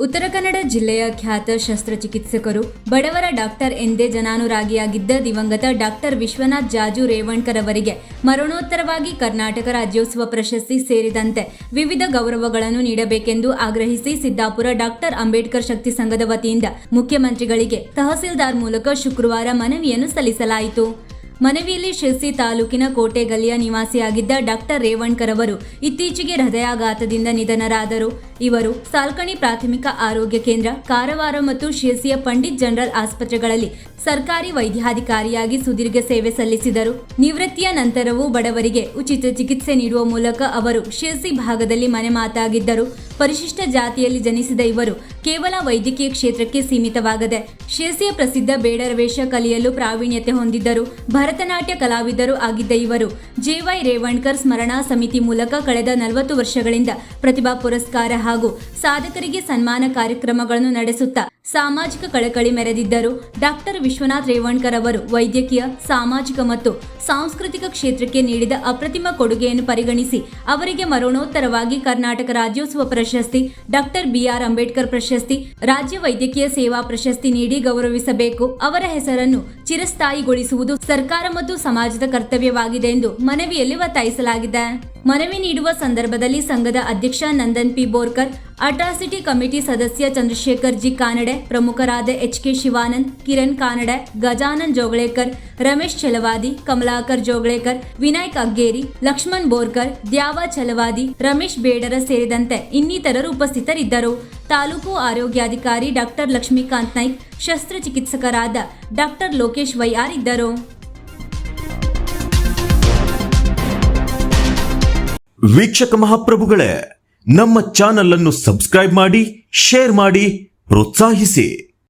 ಉತ್ತರ ಕನ್ನಡ ಜಿಲ್ಲೆಯ ಖ್ಯಾತ ಶಸ್ತ್ರಚಿಕಿತ್ಸಕರು, ಬಡವರ ಡಾಕ್ಟರ್ ಎಂದೇ ಜನಾನುರಾಗಿಯಾಗಿದ್ದ ದಿವಂಗತ ಡಾಕ್ಟರ್ ವಿಶ್ವನಾಥ್ ಜಾಜು ರೇವಣ್ಕರ್ ಅವರಿಗೆ ಮರಣೋತ್ತರವಾಗಿ ಕರ್ನಾಟಕ ರಾಜ್ಯೋತ್ಸವ ಪ್ರಶಸ್ತಿ ಸೇರಿದಂತೆ ವಿವಿಧ ಗೌರವಗಳನ್ನು ನೀಡಬೇಕೆಂದು ಆಗ್ರಹಿಸಿ ಸಿದ್ದಾಪುರ ಡಾಕ್ಟರ್ ಅಂಬೇಡ್ಕರ್ ಶಕ್ತಿ ಸಂಘದ ವತಿಯಿಂದ ಮುಖ್ಯಮಂತ್ರಿಗಳಿಗೆ ತಹಸೀಲ್ದಾರ್ ಮೂಲಕ ಶುಕ್ರವಾರ ಮನವಿಯನ್ನು ಸಲ್ಲಿಸಲಾಯಿತು. ಮನವಿಯಲ್ಲಿ ಶಿರಸಿ ತಾಲೂಕಿನ ಕೋಟೆಗಲ್ಲಿಯ ನಿವಾಸಿಯಾಗಿದ್ದ ಡಾಕ್ಟರ್ ರೇವಣ್ಕರ್ ಅವರು ಇತ್ತೀಚೆಗೆ ಹೃದಯಾಘಾತದಿಂದ ನಿಧನರಾದರು. ಇವರು ಸಾಲ್ಕಣಿ ಪ್ರಾಥಮಿಕ ಆರೋಗ್ಯ ಕೇಂದ್ರ, ಕಾರವಾರ ಮತ್ತು ಶಿರಸಿಯ ಪಂಡಿತ್ ಜನರಲ್ ಆಸ್ಪತ್ರೆಗಳಲ್ಲಿ ಸರ್ಕಾರಿ ವೈದ್ಯಾಧಿಕಾರಿಯಾಗಿ ಸುದೀರ್ಘ ಸೇವೆ ಸಲ್ಲಿಸಿದರು. ನಿವೃತ್ತಿಯ ನಂತರವೂ ಬಡವರಿಗೆ ಉಚಿತ ಚಿಕಿತ್ಸೆ ನೀಡುವ ಮೂಲಕ ಅವರು ಶಿರಸಿ ಭಾಗದಲ್ಲಿ ಮನೆ ಮಾತಾಗಿದ್ದರು. ಪರಿಶಿಷ್ಟ ಜಾತಿಯಲ್ಲಿ ಜನಿಸಿದ ಇವರು ಕೇವಲ ವೈದ್ಯಕೀಯ ಕ್ಷೇತ್ರಕ್ಕೆ ಸೀಮಿತವಾಗದೆ ಶಿರಸಿಯ ಪ್ರಸಿದ್ಧ ಬೇಡರ ವೇಷ ಕಲಿಯಲು ಪ್ರಾವೀಣ್ಯತೆ ಹೊಂದಿದ್ದರು. ಭರತನಾಟ್ಯ ಕಲಾವಿದರು ಆಗಿದ್ದ ಇವರು ಜೆ.ವೈ. ರೇವಣ್ಕರ್ ಸ್ಮರಣಾ ಸಮಿತಿ ಮೂಲಕ ಕಳೆದ 40 ವರ್ಷಗಳಿಂದ ಪ್ರತಿಭಾ ಪುರಸ್ಕಾರ ಹಾಗೂ ಸಾಧಕರಿಗೆ ಸನ್ಮಾನ ಕಾರ್ಯಕ್ರಮಗಳನ್ನು ನಡೆಸುತ್ತಾ ಸಾಮಾಜಿಕ ಕಳಕಳಿ ಮೆರೆದಿದ್ದರು. ಡಾಕ್ಟರ್ ವಿಶ್ವನಾಥ್ ರೇವಣ್ಕರ್ ಅವರು ವೈದ್ಯಕೀಯ, ಸಾಮಾಜಿಕ ಮತ್ತು ಸಾಂಸ್ಕೃತಿಕ ಕ್ಷೇತ್ರಕ್ಕೆ ನೀಡಿದ ಅಪ್ರತಿಮ ಕೊಡುಗೆಯನ್ನು ಪರಿಗಣಿಸಿ ಅವರಿಗೆ ಮರಣೋತ್ತರವಾಗಿ ಕರ್ನಾಟಕ ರಾಜ್ಯೋತ್ಸವ ಪ್ರಶಸ್ತಿ, ಡಾಕ್ಟರ್ ಬಿ.ಆರ್. ಅಂಬೇಡ್ಕರ್ ಪ್ರಶಸ್ತಿ, ರಾಜ್ಯ ವೈದ್ಯಕೀಯ ಸೇವಾ ಪ್ರಶಸ್ತಿ ನೀಡಿ ಗೌರವಿಸಬೇಕು. ಅವರ ಹೆಸರನ್ನು ಚಿರಸ್ಥಾಯಿಗೊಳಿಸುವುದು ಸರ್ಕಾರ ಮತ್ತು ಸಮಾಜದ ಕರ್ತವ್ಯವಾಗಿದೆ ಎಂದು ಮನವಿಯಲ್ಲಿ ಒತ್ತಾಯಿಸಲಾಗಿದೆ. ಮನವಿ ನೀಡುವ ಸಂದರ್ಭದಲ್ಲಿ ಸಂಘದ ಅಧ್ಯಕ್ಷ Nandan P Borkar, atrocity committee ಸದಸ್ಯ ಚಂದ್ರಶೇಖರ್ ಜಿ ಕಾನಡೆ, ಪ್ರಮುಖರಾದ ಎಚ್.ಕೆ. ಶಿವಾನಂದ್, ಕಿರಣ್ ಕಾನಡೆ, ಗಜಾನನ್ ಜೋಗಳೇಕರ್, ರಮೇಶ್ ಚಲವಾದಿ, ಕಮಲಾಕರ್ ಜೋಗಳೇಕರ್, ವಿನಾಯಕ್ ಅಗ್ಗೇರಿ, ಲಕ್ಷ್ಮಣ್ ಬೋರ್ಕರ್, ದ್ಯಾವಾ ಚಲವಾದಿ, ರಮೇಶ್ ಬೇಡರ ಸೇರಿದಂತೆ ಇನ್ನಿತರರು ಉಪಸ್ಥಿತರಿದ್ದರು. ತಾಲೂಕು ಆರೋಗ್ಯಾಧಿಕಾರಿ ಡಾಕ್ಟರ್ ಲಕ್ಷ್ಮೀಕಾಂತ್ ನಾಯ್ಕ್, ಶಸ್ತ್ರಚಿಕಿತ್ಸಕರಾದ ಡಾಕ್ಟರ್ ಲೋಕೇಶ್ ವೈಆರ್ ಇದ್ದರು. ವೀಕ್ಷಕ ಮಹಾಪ್ರಭುಗಳೇ, ನಮ್ಮ ಚಾನಲ್ ಅನ್ನು ಸಬ್ಸ್ಕ್ರೈಬ್ ಮಾಡಿ, ಶೇರ್ ಮಾಡಿ, ಪ್ರೋತ್ಸಾಹಿಸಿ.